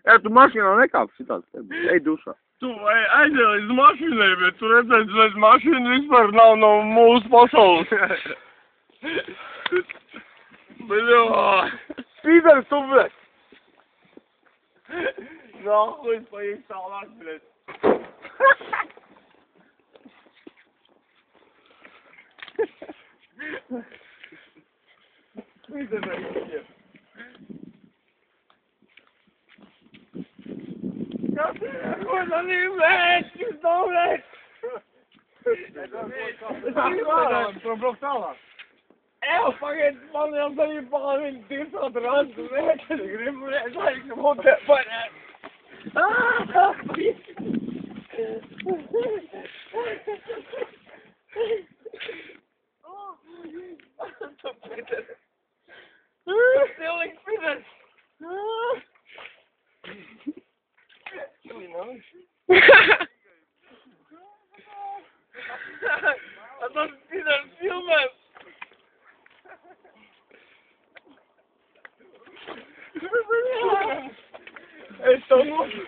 Tu mašīnā nekāp šitās. Ej dušā. Tu aizēj līdz mašīnai, bet tu redzēji, līdz mašīna vispār nav no mūsu pasaules. Bļo! Pīdari, tu, bļet! Nāhuj, paīk tālāk, bļet. Pīdari, bļet. Coisa linda, que dobre! Braukt tālāk. Pagaid, man jau arī pārviņi tirsot randu, es gribu redzēt, ka mutē parēt. Stilīgi piders! Tas piders filmēs! Es tev nošu!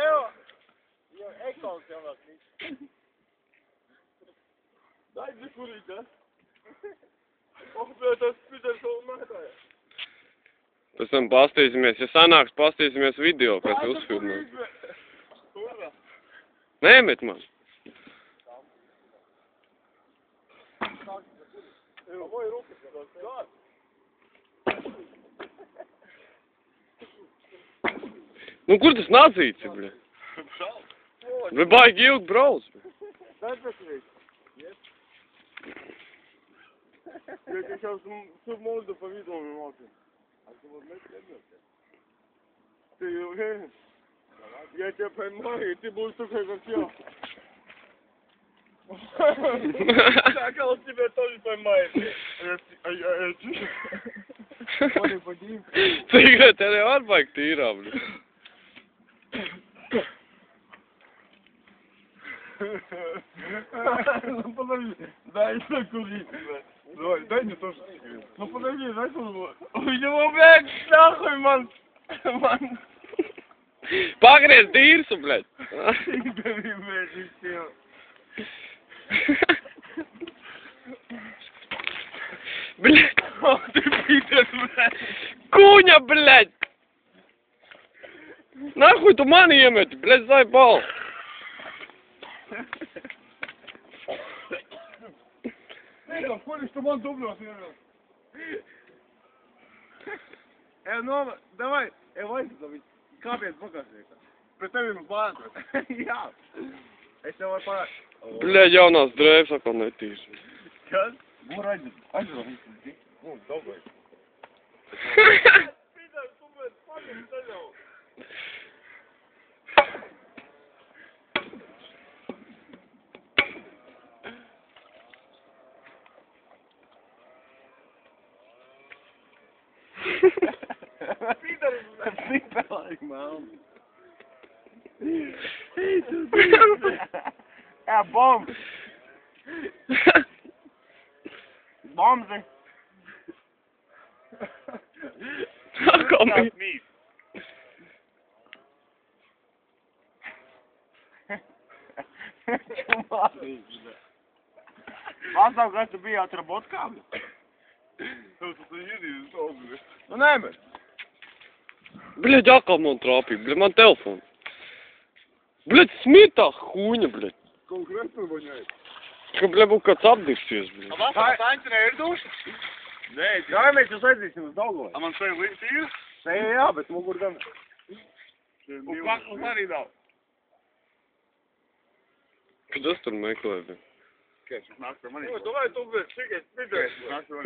Evo! Ekons jau vēl klīst. Dai dzikurīt, ja? Tas piders vēl mētāja. Pēc tam pastīsimies, ja sanāks, pastīsimies video, kas uzfilmē. Nemet man. Nu, kur tas nācīts, bļa? Vai baigi ilgi brauc? Я сейчас всю морду по виду вымолчу. А ты вот знаешь, ты уверен? Я тебя поймаю, и ты будешь только как я. Так, а он тебя тоже поймает. Cik tev var baigt tīrā, bļa? Ну подожди, дай закурить, блядь. Дай мне тоже. Ну подожди, дай тоже. У него, блядь, нахуй, ман. Pagriez tīrsu, bļa. Игорь, блядь, и все. Bļa. Ох ты, пидор, блядь. Kuņa, bļa. Nahuj tu mani iemeti, bļa, zai bal. Хули, что он дублёс, ну, давай, Вася, kāpēc bagāžnieks? Pret tevi mums bāzot. Jā. Es tev varu pārāk. Bļa, jaunās drēbes atkal netīrs. Kas? Būr aizved. Nu, dobrai. Pīdār, tu mēs pagam ceļau. Pīdār, like mom. Yeah, bomb. Bombs. Atkal That's me. Pastāv, kas tu biji atработкām? Tu iedīzi savu. Nu, nemet. Bļa, atkal man trāpīja, bļa, man telefonu. Bļa, smitā huņa, bļa. Konkrēti vaņai. Ka, bļa, būtu kāds apdīsies, bļa. Vasarā taņķinē ir dušas? Nē, jā, mēs jūs aizzīsim uz Daugoju. A man šeit līdz ir? Nē, jā, bet mugur gan. Un pakls arī nav. Kad es tur meklēju, bļa. Kāds, nāk par manī? Davai, tu, bļa, cigaret, pidēs.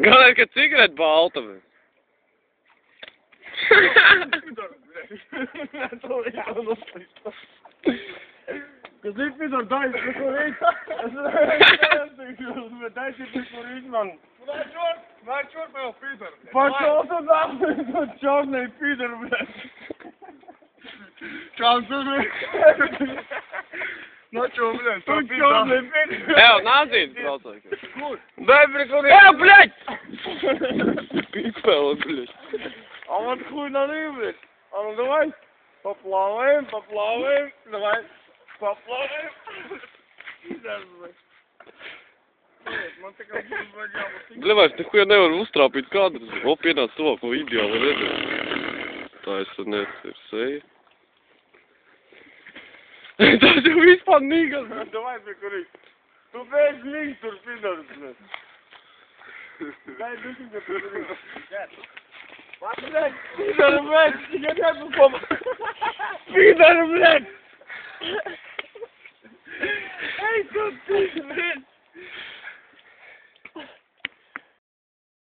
Gan ir, ka cigaret balta, bļa. Kas ir pidor, dai, neko reiz. Es neesmu, bet dai, neko reiz man. Nāc šurp jau pidor. Pašos un nāc, tu čornei pidor, blēs. Čāns tur, blēs. Nāc šo, blēs, tu čornei pidor. Ev, nācīt, braucāk. Kur? Dai, blēs, Ev, bļaļ! выпало, блядь. А вот хуй налив, а ну давай. Поплаваем, давай. Поплаваем. Пидор, блядь. Bля, es neko nevaru uztrāpīt kadrus. O, pienāc to, ko video var redzēt. Tā es tad ir seja. Tas jau vispār nīgas. Давай, прикурить. Tu beidz līdz tur, pidors, blēd. Дай души мне прикурить. Блядь, пидор, блядь, я нету пома. Пидор, блядь. Эй, тут ты, блядь.